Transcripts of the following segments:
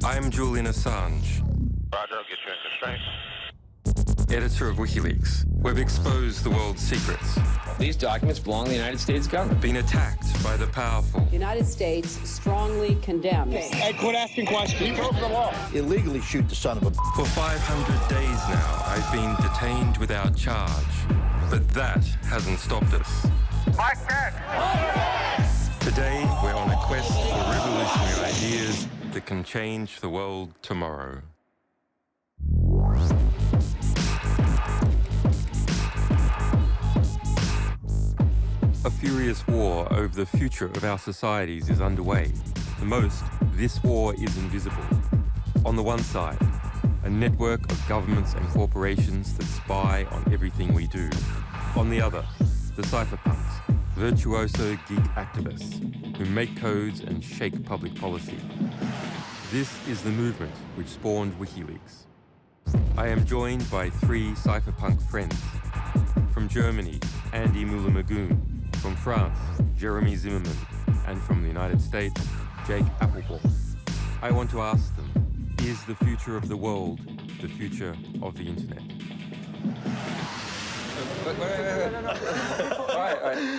I'm Julian Assange. Roger, I'll get you in constraint. Editor of WikiLeaks. We've exposed the world's secrets. These documents belong to the United States government. Been attacked by the powerful. The United States strongly condemns. Hey, quit asking questions. You broke the law. Illegally shoot the son of a... For 500 days now, I've been detained without charge. But that hasn't stopped us. Like that. Today, we're on a quest for revolutionary ideas that can change the world tomorrow. A furious war over the future of our societies is underway. For most, this war is invisible. On the one side, a network of governments and corporations that spy on everything we do. On the other, the Cypherpunks, virtuoso geek activists who make codes and shake public policy. This is the movement which spawned WikiLeaks. I am joined by 3 cypherpunk friends. From Germany, Andy Muller Maguhn. From France, Jeremie Zimmerman. And from the United States, Applebaum. I want to ask them, is the future of the world the future of the internet?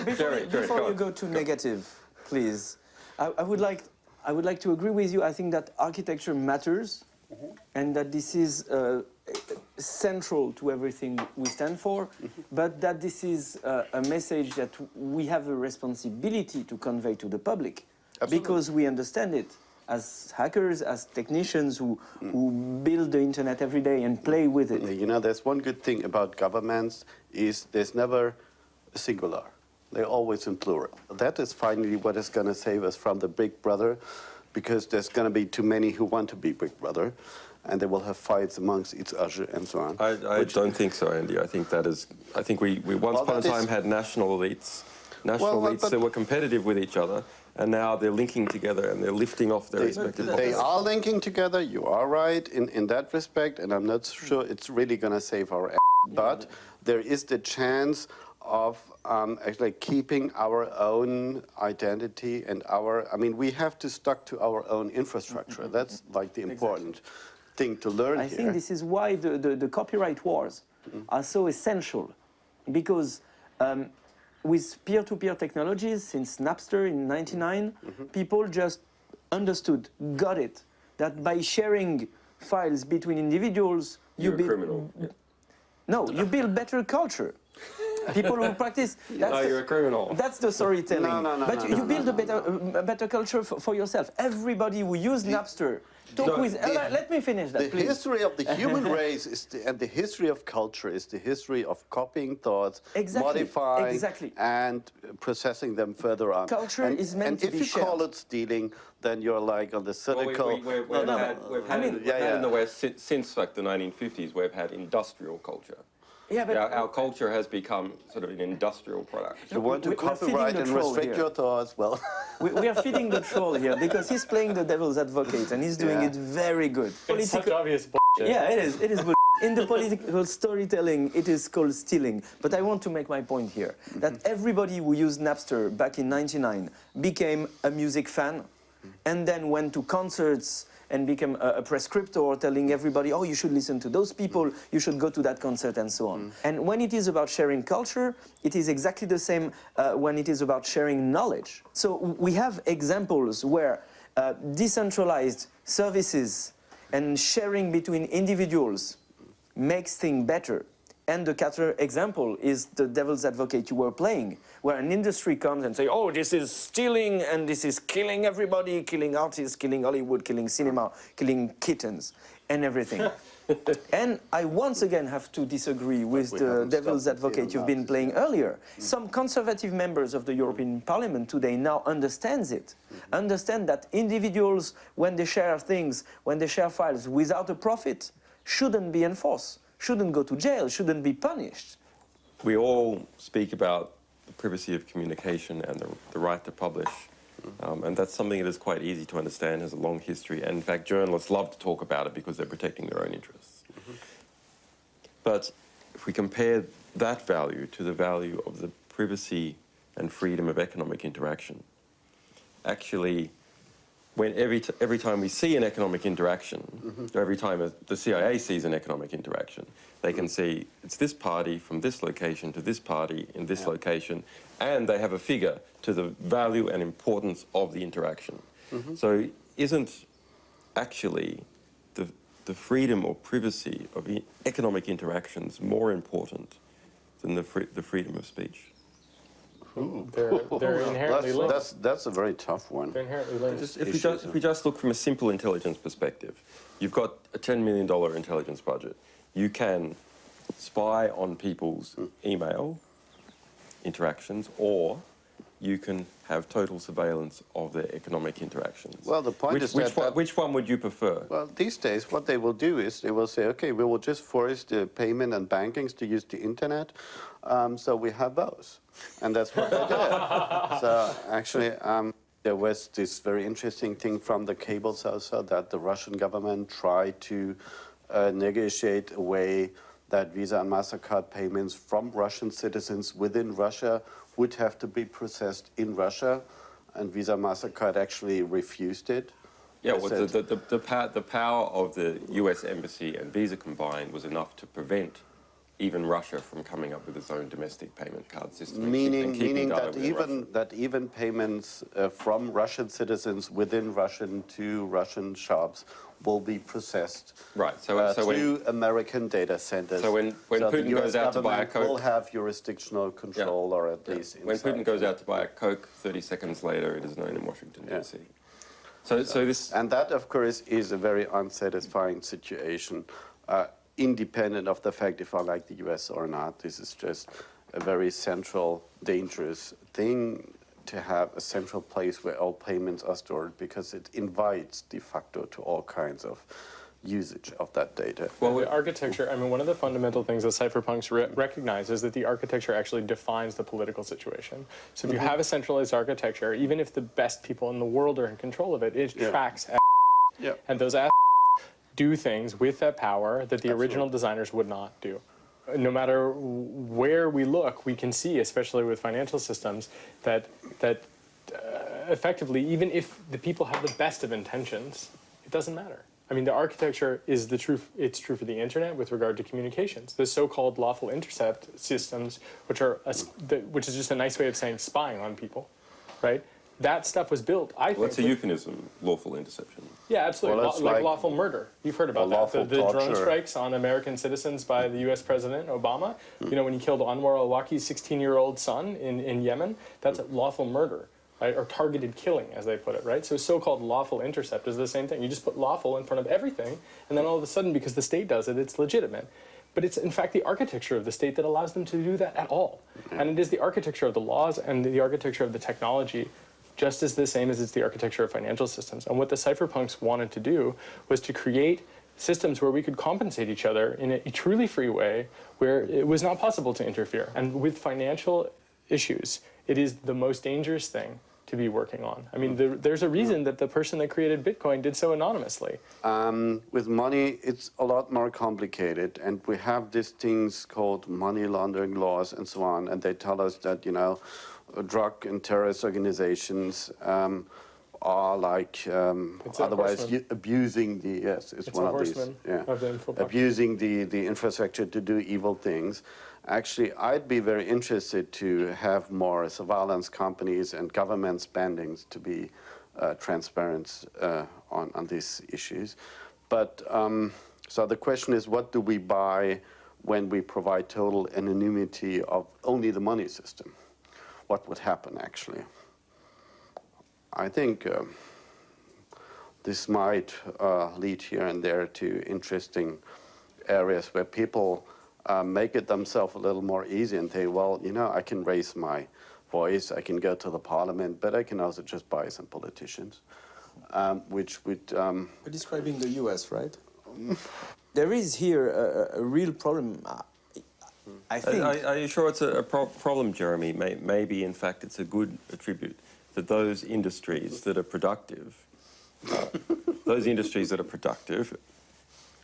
Before you go to negative, please, I would like to agree with you. I think that architecture matters, and that this is central to everything we stand for, but that this is a message that we have a responsibility to convey to the public. Absolutely. Because we understand it as hackers, as technicians who build the internet every day and play with it. You know, there's one good thing about governments is there's never a singular. They're always in plural. That is finally what is going to save us from the big brother, because there's going to be too many who want to be big brother, and they will have fights amongst each other and so on. I don't think so, Andy. I think that is... I think we once upon a time had national elites that were competitive with each other, and now they're linking together and they're lifting off their respective... They are linking together, you are right in that respect, and I'm not sure it's really going to save our ass, but there is the chance of actually keeping our own identity and our... I mean, we have to stick to our own infrastructure. That's like the important thing to learn here. I think this is why the copyright wars are so essential, because with peer-to-peer technologies, since Napster in '99, people just understood, got it, that by sharing files between individuals, You're a criminal. No, you build better culture. People who practice... You're a criminal. That's the storytelling. But you build no. a better culture for yourself. Everybody who used Napster... let me finish that, please. The history of the human race and the history of culture is the history of copying thoughts, modifying, and processing them further on. Culture is meant to be shared. And if you call it stealing, then you're like on the cynical... We've had in the West, since like the 1950s, we've had industrial culture. Yeah, but our culture has become sort of an industrial product. You want to copyright and restrict your thoughts, well... we are feeding the troll here, because he's playing the devil's advocate, and he's doing it very good. It's such obvious bullshit. Yeah, it is bullshit. In the political storytelling, it is called stealing. But I want to make my point here, that everybody who used Napster back in '99 became a music fan, and then went to concerts and became a prescriptor telling everybody, oh, you should listen to those people, you should go to that concert, and so on. And when it is about sharing culture, it is exactly the same when it is about sharing knowledge. So we have examples where decentralized services and sharing between individuals makes things better. And the counter example is the devil's advocate you were playing, where an industry comes and say, oh, this is stealing and this is killing everybody, killing artists, killing Hollywood, killing cinema, killing kittens, and everything. And I once again have to disagree with the devil's advocate you've been playing earlier. Some conservative members of the European Parliament today now understand that individuals, when they share things, when they share files without a profit, shouldn't be enforced. Shouldn't go to jail, shouldn't be punished. We all speak about the privacy of communication and the right to publish. And that's something that is quite easy to understand, has a long history. And in fact, journalists love to talk about it because they're protecting their own interests. But if we compare that value to the value of the privacy and freedom of economic interaction, actually when every time we see an economic interaction, or every time the CIA sees an economic interaction, they can see it's this party from this location to this party in this location, and they have a figure to the value and importance of the interaction. So isn't actually the freedom or privacy of economic interactions more important than the freedom of speech? They're inherently linked. That's a very tough one. They're inherently linked. If we just look from a simple intelligence perspective, you've got a $10 million intelligence budget. You can spy on people's email interactions, or you can have total surveillance of their economic interactions. Well, the point is which one would you prefer? Well, these days, what they will do is they will say, okay, we will just force the payment and bankings to use the internet, so we have those. And that's what they did. So actually, there was this very interesting thing from the cables also that the Russian government tried to negotiate a way that Visa and MasterCard payments from Russian citizens within Russia would have to be processed in Russia, and Visa and MasterCard actually refused it. Yeah, well, the power of the US Embassy and Visa combined was enough to prevent even Russia from coming up with its own domestic payment card system. Meaning that even payments from Russian citizens within Russian to Russian shops will be processed through American data centers. So when Putin goes out to buy a Coke, will have jurisdictional control, or at least when Putin goes out to buy a Coke, 30 seconds later it is known in Washington DC. So this, and that, of course, is a very unsatisfying situation, independent of the fact if I like the US or not. This is just a very central, dangerous thing to have a central place where all payments are stored, because it invites de facto to all kinds of usage of that data. Well, the architecture, I mean, one of the fundamental things that cypherpunks recognize is that the architecture actually defines the political situation. So if you have a centralized architecture, even if the best people in the world are in control of it, it tracks and those do things with that power that the original designers would not do. No matter where we look, we can see, especially with financial systems, that effectively, even if the people have the best of intentions, it doesn't matter. I mean, the architecture is the truth. It's true for the internet with regard to communications. The so-called lawful intercept systems, which is just a nice way of saying spying on people, right? That stuff was built, I think. What's a euphemism? Lawful interception. Yeah, absolutely. Well, like lawful murder. You've heard about that. The drone torture. strikes on American citizens by the U.S. President Obama. You know, when he killed Anwar al-Awlaki's 16-year-old son in Yemen, that's lawful murder, right? Or targeted killing, as they put it, right? So so-called lawful intercept is the same thing. You just put lawful in front of everything, and then all of a sudden, because the state does it, it's legitimate. But it's, in fact, the architecture of the state that allows them to do that at all. And it is the architecture of the laws and the architecture of the technology just as the same as it's the architecture of financial systems. And what the cypherpunks wanted to do was to create systems where we could compensate each other in a truly free way, where it was not possible to interfere. And with financial issues, it is the most dangerous thing to be working on. I mean, there's a reason that the person that created Bitcoin did so anonymously. With money, it's a lot more complicated, and we have these things called money laundering laws and so on, and they tell us that, you know, drug and terrorist organizations are like otherwise abusing the it's one of these of the abusing the infrastructure to do evil things. Actually, I'd be very interested to have more surveillance companies and government spendings to be transparent on these issues. But so the question is, what do we buy when we provide total anonymity of only the money system? What would happen, actually? I think this might lead here and there to interesting areas where people make it themselves a little more easy and say, well, you know, I can raise my voice, I can go to the parliament, but I can also just buy some politicians, which would... You're describing the US, right? There is here a real problem. I think. Are you sure it's a problem, Jeremy? Maybe, in fact, it's a good attribute that those industries that are productive, those industries that are productive.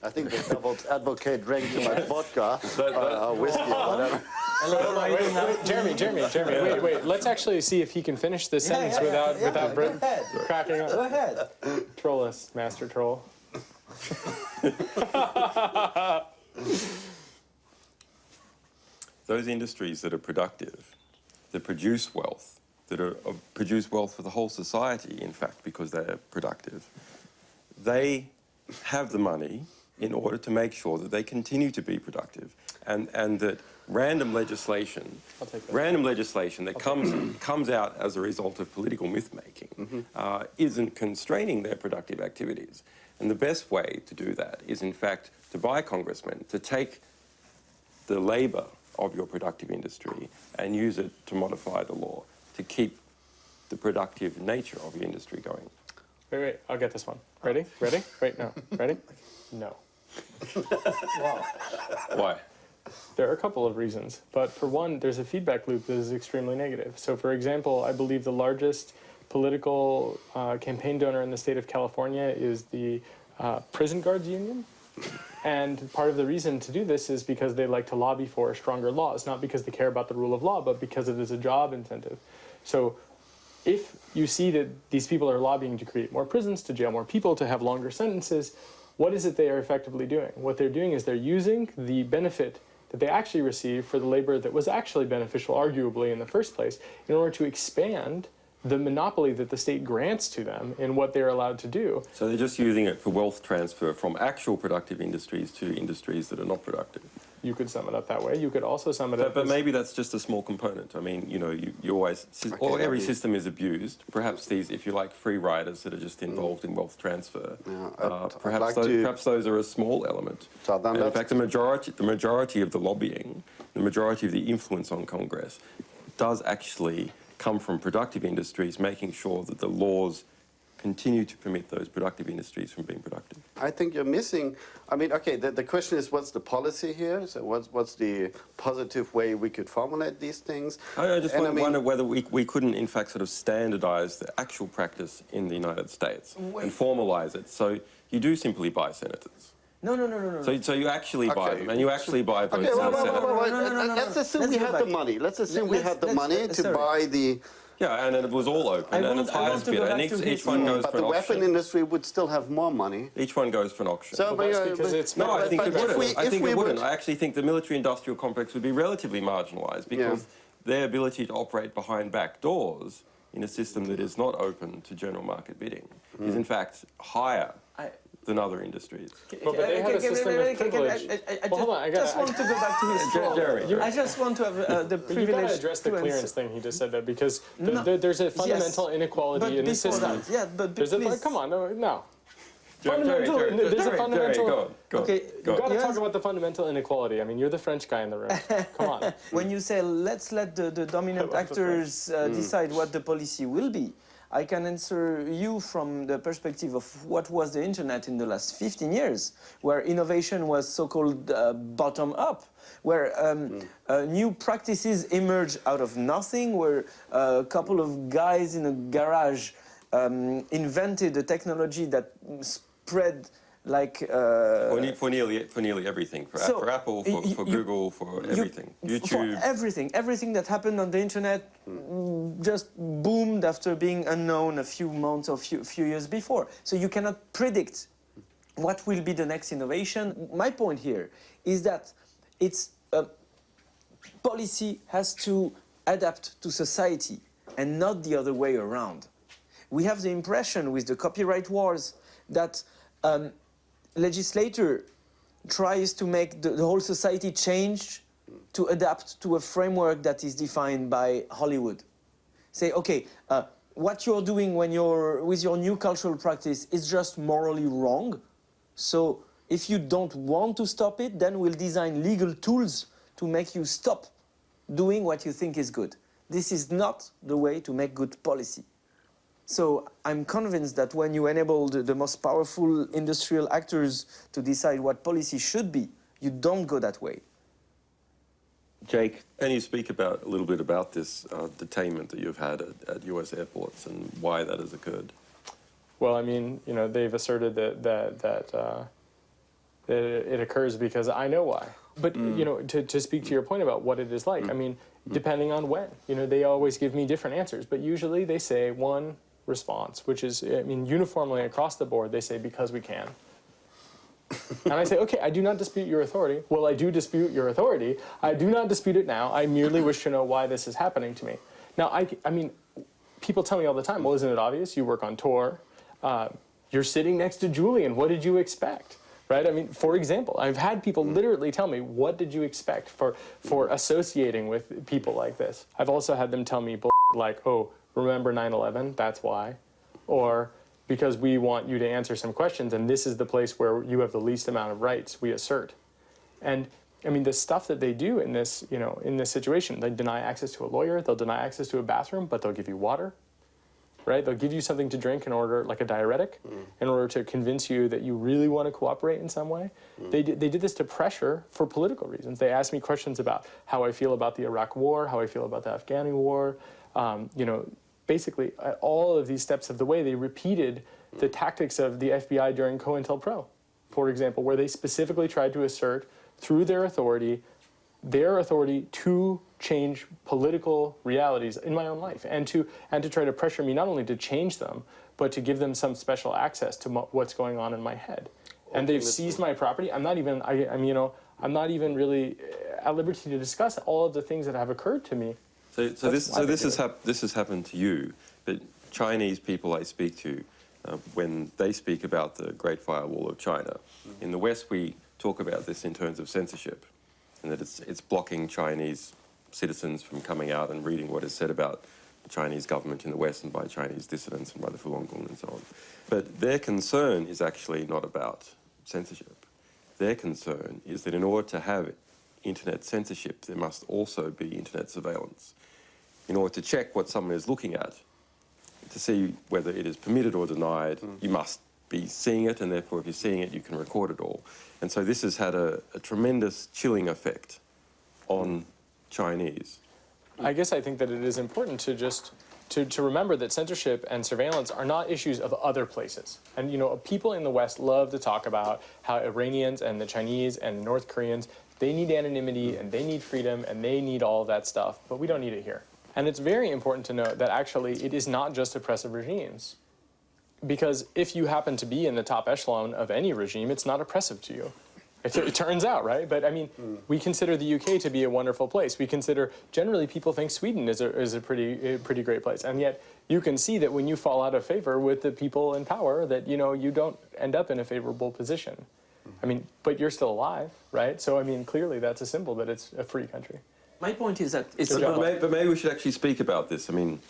I think the devil's advocate drank too much vodka, whiskey, whatever. elaborating now. Jeremie, wait. Let's actually see if he can finish this sentence without cracking up. Go ahead. Troll us, Master Troll. Those industries that are productive, that produce wealth, produce wealth for the whole society, in fact, because they're productive, they have the money in order to make sure that they continue to be productive, and that random legislation that comes out as a result of political myth-making isn't constraining their productive activities. And the best way to do that is, in fact, to buy congressmen to take the labour of your productive industry and use it to modify the law to keep the productive nature of your industry going. Wait, I'll get this one. Ready? Wait, no. Ready? No. Wow. Why? There are a couple of reasons, but for one, there's a feedback loop that is extremely negative. So, for example, I believe the largest political campaign donor in the state of California is the Prison Guards Union. And part of the reason to do this is because they like to lobby for stronger laws, not because they care about the rule of law, but because it is a job incentive. So if you see that these people are lobbying to create more prisons, to jail more people, to have longer sentences, what is it they are effectively doing? What they're doing is they're using the benefit that they actually receive for the labor that was actually beneficial, arguably, in the first place, in order to expand the monopoly that the state grants to them in what they're allowed to do. So they're just using it for wealth transfer from actual productive industries to industries that are not productive. You could sum it up that way. You could also sum it up But as... maybe that's just a small component. I mean, you know, you always... every system is abused. Perhaps these, if you like, free riders that are just involved in wealth transfer. Yeah, perhaps those are a small element. So then and in fact, the majority of the lobbying, the majority of the influence on Congress does actually come from productive industries, making sure that the laws continue to permit those productive industries from being productive. I think you're missing, I mean, okay, the question is what's the policy here? So what's the positive way we could formulate these things? I just wonder whether we couldn't, in fact, sort of standardise the actual practice in the United States and formalise it. So you do simply buy senators. No. So you actually buy them, and you actually buy votes in the Senate. Let's assume we had the money. Let's assume we had the money to buy the... Yeah, and it was all open, and it's highest bidder, and each one goes for an auction. But the weapon industry would still have more money. Each one goes for an auction. So, well, that's because it's... No, I think it wouldn't. I think it wouldn't. Would... I actually think the military-industrial complex would be relatively marginalised because their ability to operate behind back doors in a system that is not open to general market bidding is, in fact, higher than other industries. But they have a system of privilege. I just want to go back to his thought. Jeremy. I just want to have the privilege You've got to address the clearance thing he just said, though, because there's a fundamental inequality in the system. Come on, no. There's a fundamental... Okay, You've got to talk about the fundamental inequality. I mean, you're the French guy in the room. Come on. When you say, let's let the dominant actors decide what the policy will be, I can answer you from the perspective of what was the internet in the last 15 years, where innovation was so-called bottom-up, where new practices emerged out of nothing, where a couple of guys in a garage invented a technology that spread like... for nearly everything, for Apple, for Google, for everything. YouTube. For everything that happened on the internet just boomed after being unknown a few months or few years before. So you cannot predict what will be the next innovation. My point here is that policy has to adapt to society and not the other way around. We have the impression with the copyright wars that legislator tries to make the whole society change to adapt to a framework that is defined by Hollywood. Say, okay, what you're doing when with your new cultural practice is just morally wrong. So if you don't want to stop it, then we'll design legal tools to make you stop doing what you think is good. This is not the way to make good policy. So I'm convinced that when you enable the most powerful industrial actors to decide what policy should be, you don't go that way. Jake, can you speak a little bit about this detainment that you've had at US airports and why that has occurred? Well, I mean, you know, they've asserted that it occurs because I know why. But, you know, to speak to your point about what it is like, I mean, depending on when, you know, they always give me different answers, but usually they say one response, which is, I mean, uniformly across the board, they say, because we can. And I say, okay, I do not dispute your authority. Well, I do dispute your authority. I do not dispute it now. I merely wish to know why this is happening to me. Now, I mean, people tell me all the time, well, isn't it obvious? You work on tour. You're sitting next to Julian. What did you expect? Right? I mean, for example, I've had people literally tell me, what did you expect for associating with people like this? I've also had them tell me, like, oh, remember 9/11? That's why. Or, because we want you to answer some questions, and this is the place where you have the least amount of rights we assert. And I mean, the stuff that they do in this, you know, in this situation, they deny access to a lawyer, they'll deny access to a bathroom, but they'll give you water, right? They'll give you something to drink in order, like a diuretic, in order to convince you that you really want to cooperate in some way. They did this to pressure for political reasons. They asked me questions about how I feel about the Iraq War, how I feel about the Afghani War, you know, basically, at all of these steps of the way, they repeated the tactics of the FBI during COINTELPRO, for example, where they specifically tried to assert, through their authority to change political realities in my own life, and to try to pressure me not only to change them, but to give them some special access to what's going on in my head. And they've seized my property. I'm not even, I'm not even really at liberty to discuss all of the things that have occurred to me. So this has happened to you, but Chinese people I speak to, when they speak about the Great Firewall of China, in the West we talk about this in terms of censorship, and that it's blocking Chinese citizens from coming out and reading what is said about the Chinese government in the West and by Chinese dissidents and by the Falun Gong and so on. But their concern is actually not about censorship. Their concern is that in order to have internet censorship, there must also be internet surveillance. In order to check what someone is looking at, to see whether it is permitted or denied, you must be seeing it, and therefore if you're seeing it, you can record it all. And so this has had a tremendous chilling effect on Chinese. I guess I think that it is important to just to remember that censorship and surveillance are not issues of other places. And, you know, people in the West love to talk about how Iranians and the Chinese and North Koreans, they need anonymity and they need freedom and they need all of that stuff, but we don't need it here. And it's very important to note that actually it is not just oppressive regimes. Because if you happen to be in the top echelon of any regime, it's not oppressive to you. It turns out, right? But I mean, we consider the UK to be a wonderful place. We consider, generally people think Sweden is a pretty great place. And yet you can see that when you fall out of favor with the people in power, that, you know, you don't end up in a favorable position. I mean, but you're still alive, right? So, I mean, clearly that's a symbol that it's a free country. My point is that it's but maybe we should actually speak about this. I mean,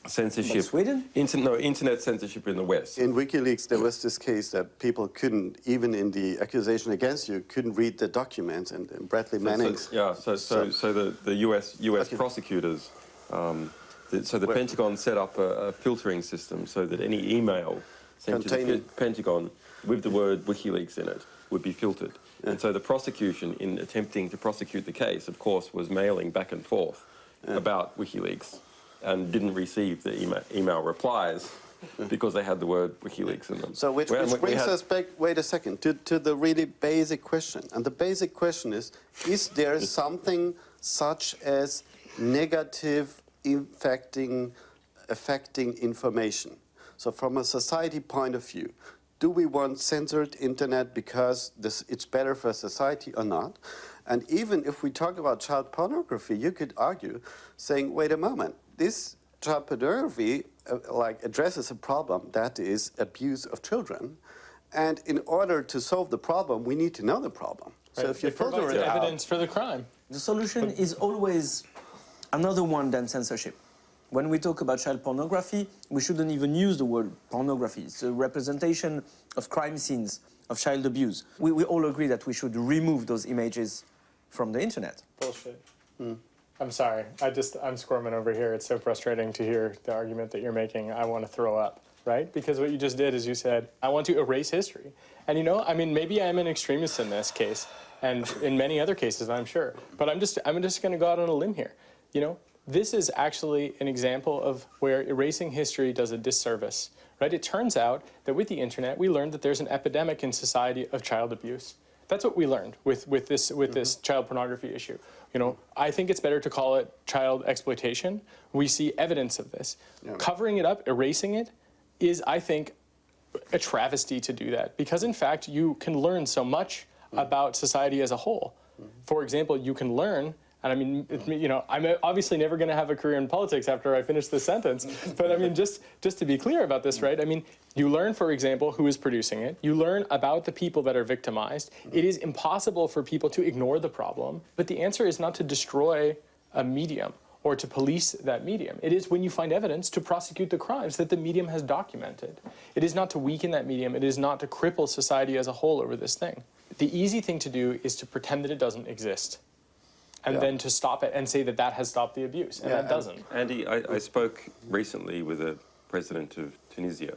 censorship. Like Sweden? Internet censorship in the West. In WikiLeaks, there was this case that people couldn't, even in the accusation against you, couldn't read the documents, and Bradley Manning's. So the US prosecutors, so the Pentagon set up a filtering system so that any email sent to the Pentagon with the word WikiLeaks in it would be filtered. And so the prosecution, in attempting to prosecute the case, of course, was mailing back and forth about WikiLeaks and didn't receive the email replies because they had the word WikiLeaks in them. So which brings us back, wait a second, to the really basic question. And the basic question is there something such as negative affecting information? So from a society point of view, do we want censored internet because it's better for society or not? And even if we talk about child pornography, you could argue, saying, wait a moment, this child pornography addresses a problem that is abuse of children. And in order to solve the problem, we need to know the problem. Right. So if you filter it out, evidence for the crime. The solution is always another one than censorship. When we talk about child pornography, we shouldn't even use the word pornography. It's a representation of crime scenes, of child abuse. We all agree that we should remove those images from the internet. Bullshit. I'm sorry. I'm squirming over here. It's so frustrating to hear the argument that you're making. I want to throw up, right? Because what you just did is you said, I want to erase history. And, you know, I mean, maybe I'm an extremist in this case, and in many other cases, I'm sure. But I'm just going to go out on a limb here, you know? This is actually an example of where erasing history does a disservice, right? It turns out that with the internet, we learned that there's an epidemic in society of child abuse. That's what we learned with this child pornography issue. You know, I think it's better to call it child exploitation. We see evidence of this. Yeah. Covering it up, erasing it, is, I think, a travesty to do that, because in fact you can learn so much about society as a whole. For example, you can learn, and I mean, you know, I'm obviously never going to have a career in politics after I finish this sentence, but I mean, just to be clear about this, right? I mean, you learn, for example, who is producing it. You learn about the people that are victimized. It is impossible for people to ignore the problem, but the answer is not to destroy a medium or to police that medium. It is, when you find evidence, to prosecute the crimes that the medium has documented. It is not to weaken that medium. It is not to cripple society as a whole over this thing. The easy thing to do is to pretend that it doesn't exist, and then to stop it and say that that has stopped the abuse, and that doesn't. Andy, I spoke recently with the president of Tunisia,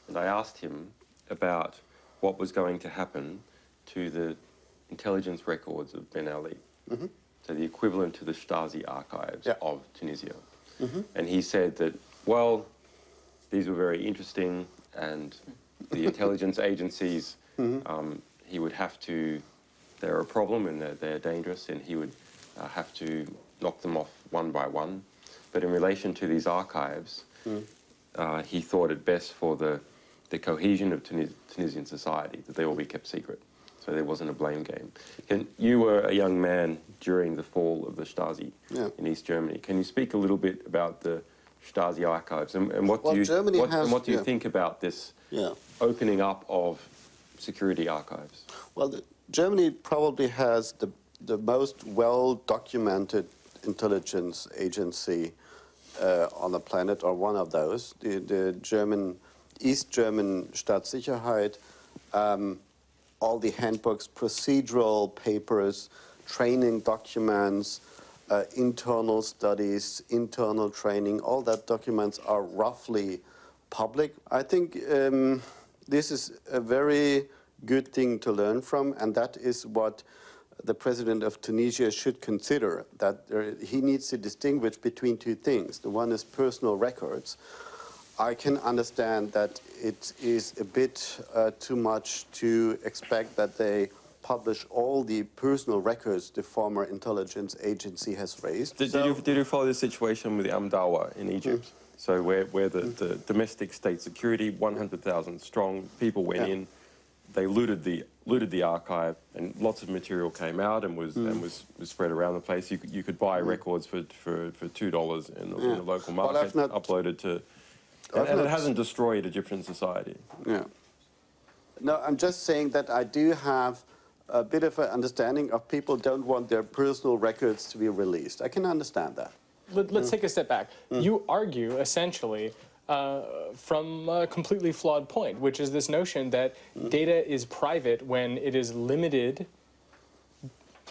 and I asked him about what was going to happen to the intelligence records of Ben Ali. So the equivalent to the Stasi archives of Tunisia. And he said that, well, these were very interesting, and the intelligence agencies, he would have to, they're a problem and they're dangerous, and he would have to knock them off one by one. But in relation to these archives, he thought it best for the cohesion of Tunisian society that they all be kept secret. So there wasn't a blame game. You were a young man during the fall of the Stasi in East Germany. Can you speak a little bit about the Stasi archives and what do you think about this opening up of security archives? Well, Germany probably has the most well-documented intelligence agency on the planet, or one of those. The East German Staatssicherheit. All the handbooks, procedural papers, training documents, internal studies, internal training, all that documents are roughly public. I think this is a very good thing to learn from, and that is what the president of Tunisia should consider, that he needs to distinguish between two things. The one is personal records. I can understand that it is a bit too much to expect that they publish all the personal records the former intelligence agency has raised. Did you follow the situation with the Amdawa in Egypt? So where the domestic state security, 100,000 strong, people went in, they looted the archive, and lots of material came out and was spread around the place. You could buy records for $2 in the local market, uploaded to. And it hasn't destroyed Egyptian society. Yeah. No, I'm just saying that I do have a bit of an understanding of people don't want their personal records to be released. I can understand that. Let's take a step back. You argue, essentially, from a completely flawed point, which is this notion that data is private when it is limited,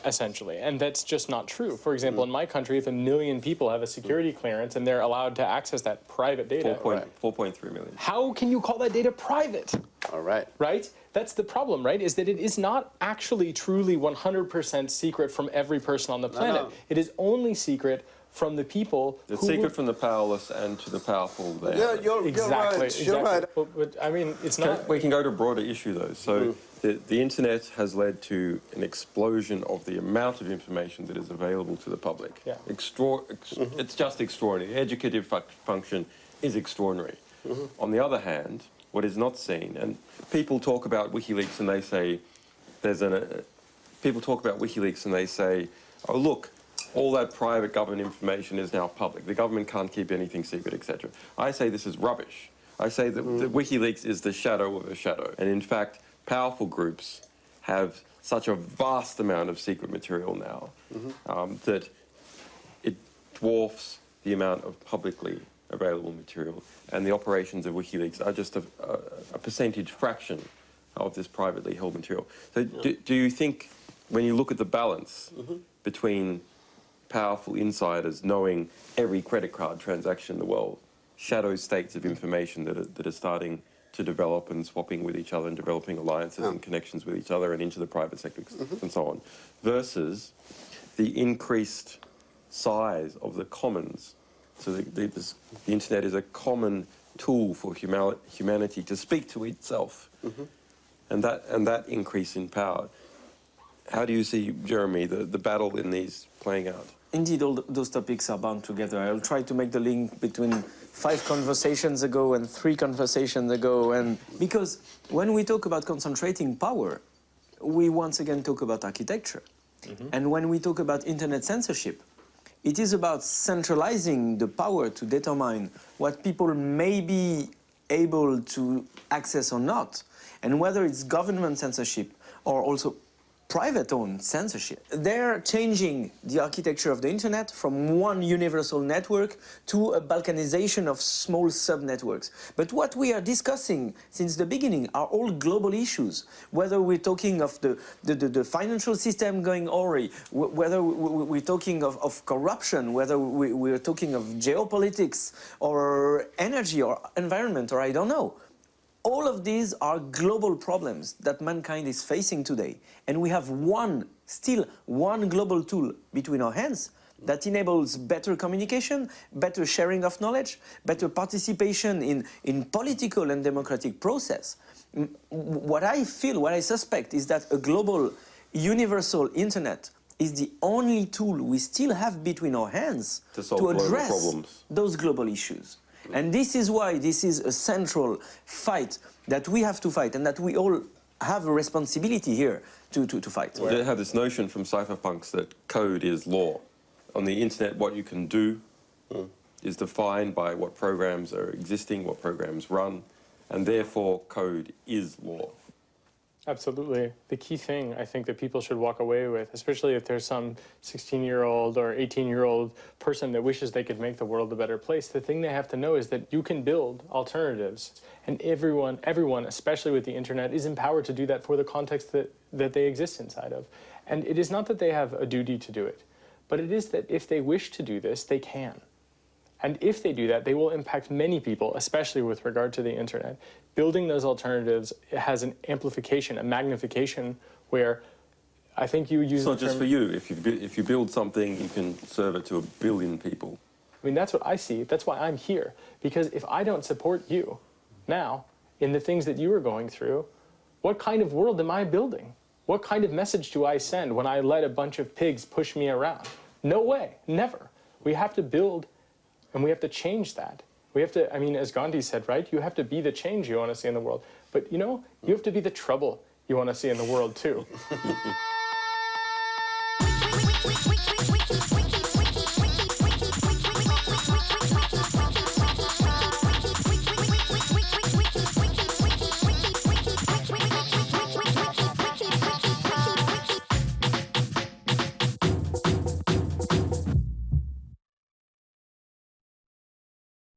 essentially, and that's just not true. For example, in my country, if 1 million people have a security clearance and they're allowed to access that private data, 4.3 million. How can you call that data private? All right. Right? That's the problem, right? Is that it is not actually truly 100% secret from every person on the planet. No. It is only secret from the people It's secret from the powerless and to the powerful there. Yeah, you're right. You're right. But, I mean, it's not... We can go to a broader issue, though. So the internet has led to an explosion of the amount of information that is available to the public. Yeah. It's just extraordinary. The educative function is extraordinary. On the other hand, what is not seen, and people talk about WikiLeaks and they say, people talk about WikiLeaks and they say, oh, look, all that private government information is now public. The government can't keep anything secret, etc. I say this is rubbish. I say that WikiLeaks is the shadow of a shadow. And in fact, powerful groups have such a vast amount of secret material now that it dwarfs the amount of publicly available material. And the operations of WikiLeaks are just a percentage fraction of this privately held material. So do you think, when you look at the balance between powerful insiders knowing every credit card transaction in the world, shadow states of information that are starting to develop and swapping with each other and developing alliances and connections with each other and into the private sector and so on, versus the increased size of the commons. So the internet is a common tool for humanity to speak to itself, and that increase in power. How do you see, Jeremie, the battle in these playing out? Indeed, all those topics are bound together. I'll try to make the link between 5 conversations ago and 3 conversations ago. And because when we talk about concentrating power, we once again talk about architecture. And when we talk about internet censorship, it is about centralizing the power to determine what people may be able to access or not, and whether it's government censorship or also private-owned censorship. They're changing the architecture of the internet from one universal network to a balkanization of small sub-networks. But what we are discussing since the beginning are all global issues, whether we're talking of the financial system going awry, whether we're talking of corruption, whether we're talking of geopolitics or energy or environment or I don't know. All of these are global problems that mankind is facing today. And we have still one global tool between our hands that enables better communication, better sharing of knowledge, better participation in political and democratic process. What I feel, what I suspect is that a global, universal internet is the only tool we still have between our hands to address those global issues. And this is why this is a central fight that we have to fight and that we all have a responsibility here to fight. We have this notion from cypherpunks that code is law. On the internet, what you can do is defined by what programs are existing, what programs run, and therefore code is law. Absolutely. The key thing I think that people should walk away with, especially if there's some 16-year-old or 18-year-old person that wishes they could make the world a better place, the thing they have to know is that you can build alternatives. And everyone, especially with the internet, is empowered to do that for the context that they exist inside of. And it is not that they have a duty to do it, but it is that if they wish to do this, they can. And if they do that, they will impact many people, especially with regard to the internet. Building those alternatives has an amplification, a magnification, where I think you use It's not just for you. If you build something, you can serve it to 1 billion people. I mean, that's what I see. That's why I'm here. Because if I don't support you now in the things that you are going through, what kind of world am I building? What kind of message do I send when I let a bunch of pigs push me around? No way, never. We have to build. And we have to change that. We have to, I mean, as Gandhi said, right? You have to be the change you want to see in the world. But, you know, you have to be the trouble you want to see in the world, too.